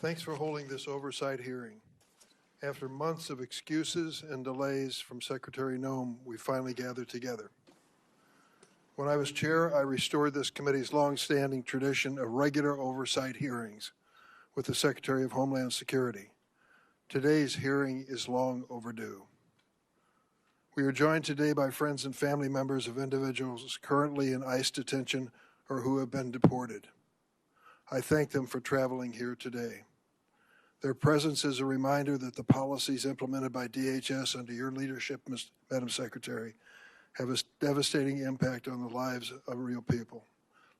Thanks for holding this oversight hearing. After months of excuses and delays from Secretary Noem, we finally gathered together. When I was chair, I restored this committee's long-standing tradition of regular oversight hearings with the Secretary of Homeland Security. Today's hearing is long overdue. We are joined today by friends and family members of individuals currently in ICE detention or who have been deported. I thank them for traveling here today. Their presence is a reminder that the policies implemented by DHS under your leadership, Madam Secretary, have a devastating impact on the lives of real people.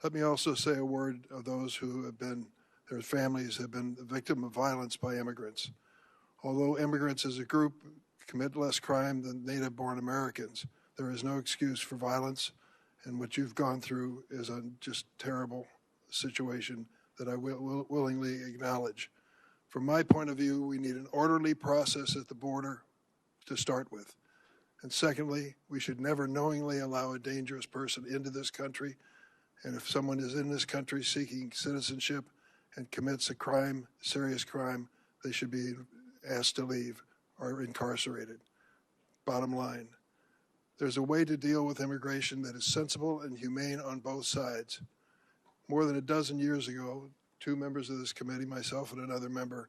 Let me also say a word of those who have been, their families have been the victim of violence by immigrants. Although immigrants as a group commit less crime than native-born Americans, there is no excuse for violence, and what you've gone through is a just terrible situation that I will willingly acknowledge. From my point of view, we need an orderly process at the border to start with. And secondly, we should never knowingly allow a dangerous person into this country. And if someone is in this country seeking citizenship and commits a crime, serious crime, they should be asked to leave or incarcerated. Bottom line, there's a way to deal with immigration that is sensible and humane on both sides. More than a dozen years ago, two members of this committee, myself and another member,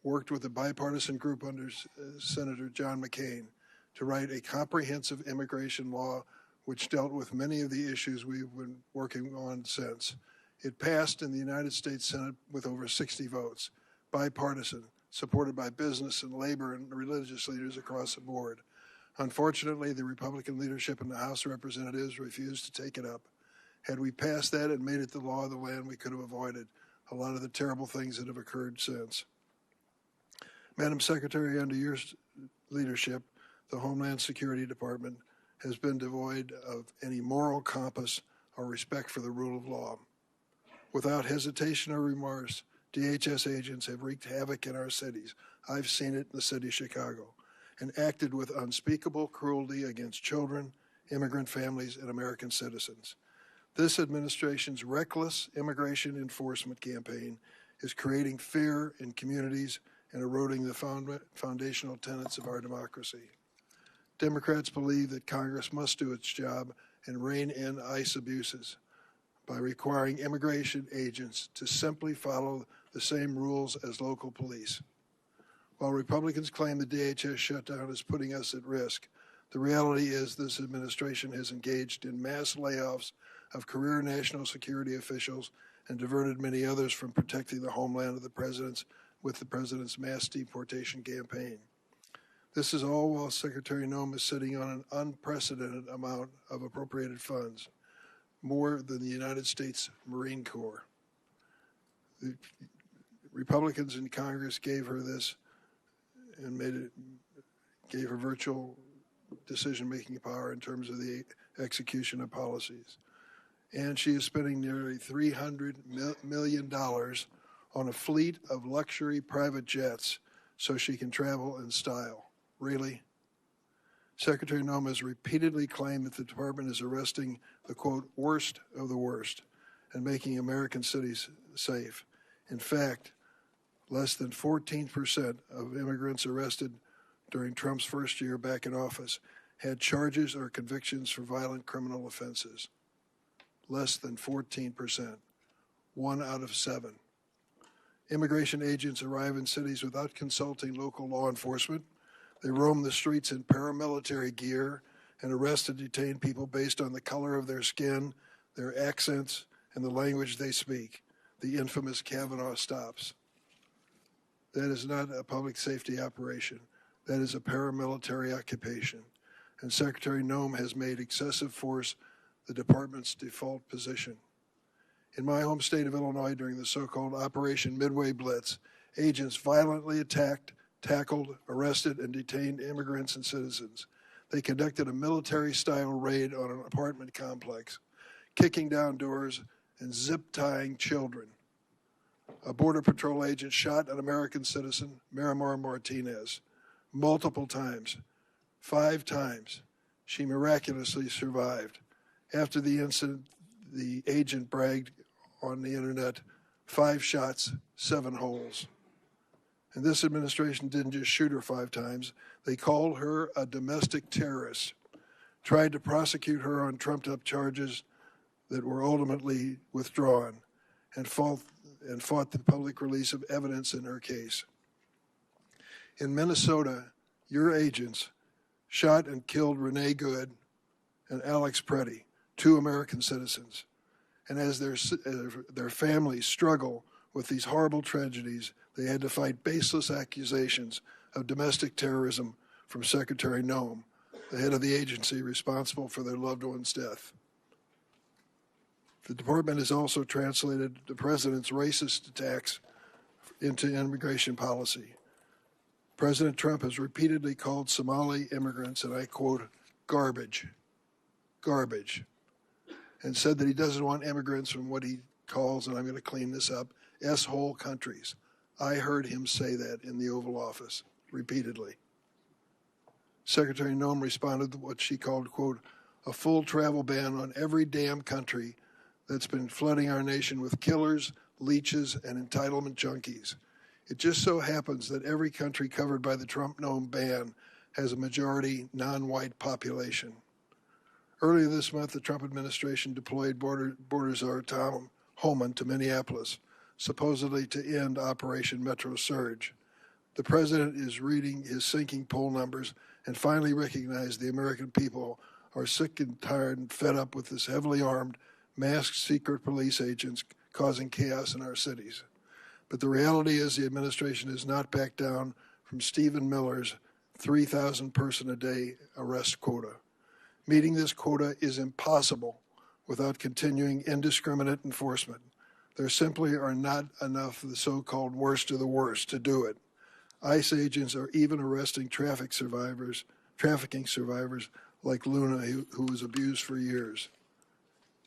worked with a bipartisan group under Senator John McCain to write a comprehensive immigration law which dealt with many of the issues we've been working on since. It passed in the United States Senate with over 60 votes, bipartisan, supported by business and labor and religious leaders across the board. Unfortunately, the Republican leadership in the House of Representatives refused to take it up. Had we passed that and made it the law of the land, we could have avoided a lot of the terrible things that have occurred since. Madam Secretary, under your leadership, the Homeland Security Department has been devoid of any moral compass or respect for the rule of law. Without hesitation or remorse, DHS agents have wreaked havoc in our cities. I've seen it in the city of Chicago, and acted with unspeakable cruelty against children, immigrant families, and American citizens. This administration's reckless immigration enforcement campaign is creating fear in communities and eroding the foundational tenets of our democracy. Democrats believe that Congress must do its job and rein in ICE abuses by requiring immigration agents to simply follow the same rules as local police. While Republicans claim the DHS shutdown is putting us at risk, the reality is this administration has engaged in mass layoffs of career national security officials and diverted many others from protecting the homeland of the president's with the president's mass deportation campaign. This is all while Secretary Noem is sitting on an unprecedented amount of appropriated funds, more than the United States Marine Corps. The Republicans in Congress gave her this and gave her virtual decision-making power in terms of the execution of policies. And she is spending nearly $300 million on a fleet of luxury private jets so she can travel in style. Really? Secretary Noem has repeatedly claimed that the department is arresting the, quote, worst of the worst and making American cities safe. In fact, less than 14% of immigrants arrested during Trump's first year back in office had charges or convictions for violent criminal offenses. Less than 14%, 1 out of 7. Immigration agents arrive in cities without consulting local law enforcement. They roam the streets in paramilitary gear and arrest and detain people based on the color of their skin, their accents, and the language they speak, the infamous Kavanaugh stops. That is not a public safety operation. That is a paramilitary occupation. And Secretary Noem has made excessive force the department's default position. In my home state of Illinois, during the so-called Operation Midway Blitz, agents violently attacked, tackled, arrested, and detained immigrants and citizens. They conducted a military-style raid on an apartment complex, kicking down doors and zip-tying children. A Border Patrol agent shot an American citizen, Miramar Martinez, multiple times, 5 times. She miraculously survived. After the incident, the agent bragged on the internet, 5 shots, 7 holes. And this administration didn't just shoot her 5 times. They called her a domestic terrorist, tried to prosecute her on trumped-up charges that were ultimately withdrawn, and fought the public release of evidence in her case. In Minnesota, your agents shot and killed Renee Good and Alex Preddy, 2 American citizens. And as their families struggle with these horrible tragedies, they had to fight baseless accusations of domestic terrorism from Secretary Noem, the head of the agency responsible for their loved one's death. The department has also translated the president's racist attacks into immigration policy. President Trump has repeatedly called Somali immigrants, and I quote, garbage, and said that he doesn't want immigrants from what he calls, and I'm going to clean this up, S-hole countries. I heard him say that in the Oval Office repeatedly. Secretary Noem responded to what she called, quote, a full travel ban on every damn country that's been flooding our nation with killers, leeches, and entitlement junkies. It just so happens that every country covered by the Trump-Noem ban has a majority non-white population. Earlier this month, the Trump administration deployed border czar Tom Homeland to Minneapolis, supposedly to end Operation Metro Surge. The president is reading his sinking poll numbers and finally recognized the American people are sick and tired and fed up with this heavily armed, masked secret police agents causing chaos in our cities. But the reality is the administration has not backed down from Stephen Miller's 3,000 person a day arrest quota. Meeting this quota is impossible without continuing indiscriminate enforcement. There simply are not enough of the so-called worst of the worst to do it. ICE agents are even arresting trafficking survivors like Luna, who was abused for years.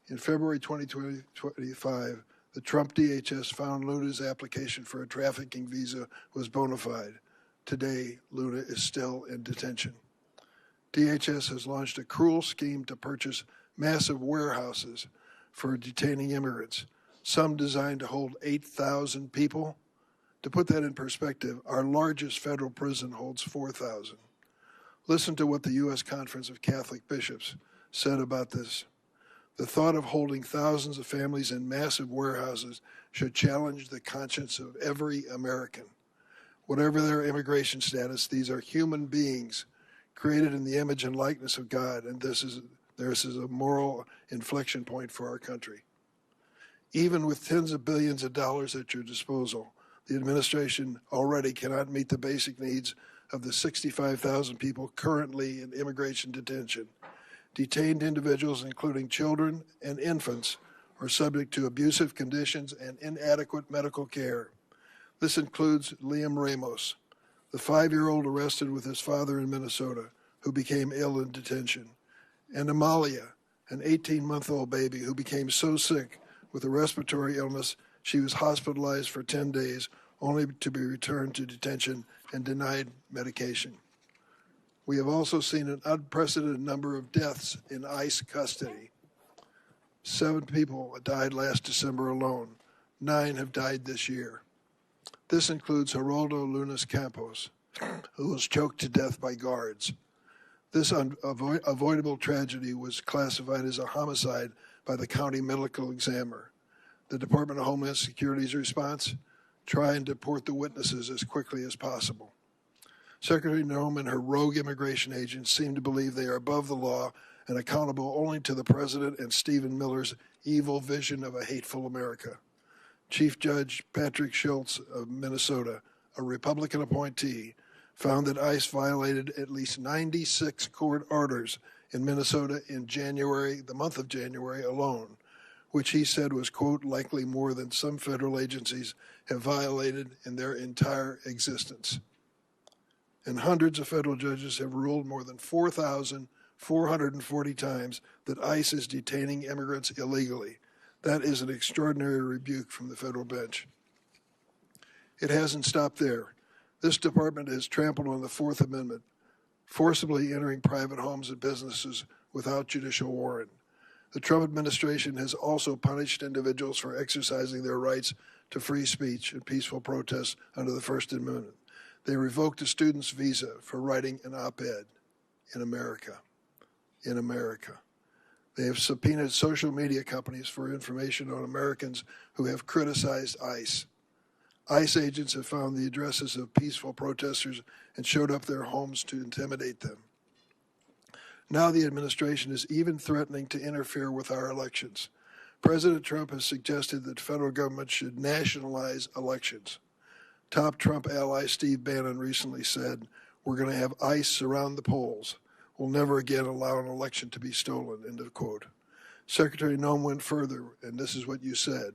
In February 2025, the Trump DHS found Luna's application for a trafficking visa was bona fide. Today, Luna is still in detention. DHS has launched a cruel scheme to purchase massive warehouses for detaining immigrants, some designed to hold 8,000 people. To put that in perspective, our largest federal prison holds 4,000. Listen to what the U.S. Conference of Catholic Bishops said about this. The thought of holding thousands of families in massive warehouses should challenge the conscience of every American. Whatever their immigration status, these are human beings created in the image and likeness of God, and this is a moral inflection point for our country. Even with tens of billions of dollars at your disposal, the administration already cannot meet the basic needs of the 65,000 people currently in immigration detention. Detained individuals, including children and infants, are subject to abusive conditions and inadequate medical care. This includes Liam Ramos, the 5-year-old arrested with his father in Minnesota, who became ill in detention, and Amalia, an 18-month-old baby who became so sick with a respiratory illness she was hospitalized for 10 days, only to be returned to detention and denied medication. We have also seen an unprecedented number of deaths in ICE custody. 7 people died last December alone. 9 have died this year. This includes Geraldo Lunas Campos, who was choked to death by guards. This avoidable tragedy was classified as a homicide by the county medical examiner. The Department of Homeland Security's response? Try and deport the witnesses as quickly as possible. Secretary Noem and her rogue immigration agents seem to believe they are above the law and accountable only to the president and Stephen Miller's evil vision of a hateful America. Chief Judge Patrick Schultz of Minnesota, a Republican appointee, found that ICE violated at least 96 court orders in Minnesota in January, the month of January alone, which he said was, quote, likely more than some federal agencies have violated in their entire existence. And hundreds of federal judges have ruled more than 4,440 times that ICE is detaining immigrants illegally. That is an extraordinary rebuke from the federal bench. It hasn't stopped there. This department has trampled on the Fourth Amendment, forcibly entering private homes and businesses without judicial warrant. The Trump administration has also punished individuals for exercising their rights to free speech and peaceful protest under the First Amendment. They revoked a student's visa for writing an op-ed in America. In America. They have subpoenaed social media companies for information on Americans who have criticized ICE. ICE agents have found the addresses of peaceful protesters and showed up their homes to intimidate them. Now the administration is even threatening to interfere with our elections. President Trump has suggested that the federal government should nationalize elections. Top Trump ally Steve Bannon recently said, "We're going to have ICE surround the polls. We'll never again allow an election to be stolen," end of quote. Secretary Noem went further, and this is what you said,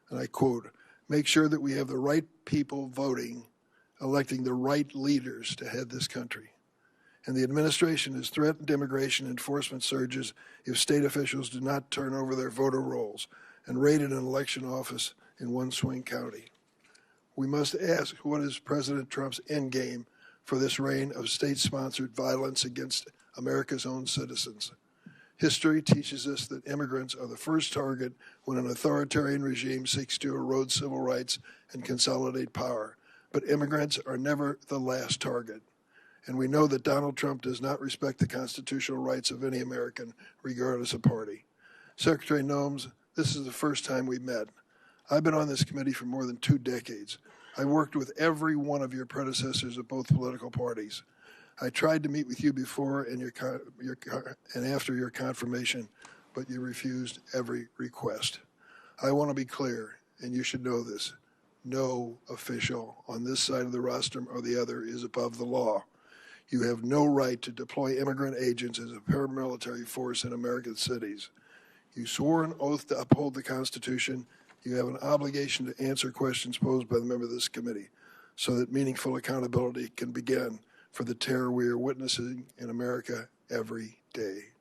and I quote, "Make sure that we have the right people voting, electing the right leaders to head this country." And the administration has threatened immigration enforcement surges if state officials do not turn over their voter rolls and raided an election office in one swing county. We must ask, what is President Trump's endgame for this reign of state-sponsored violence against America's own citizens? History teaches us that immigrants are the first target when an authoritarian regime seeks to erode civil rights and consolidate power. But immigrants are never the last target. And we know that Donald Trump does not respect the constitutional rights of any American, regardless of party. Secretary Noem, this is the first time we met. I've been on this committee for more than 2 decades. I worked with every one of your predecessors of both political parties. I tried to meet with you before and after your confirmation, but you refused every request. I want to be clear, and you should know this. No official on this side of the rostrum or the other is above the law. You have no right to deploy immigrant agents as a paramilitary force in American cities. You swore an oath to uphold the Constitution. You have an obligation to answer questions posed by the members of this committee so that meaningful accountability can begin for the terror we are witnessing in America every day.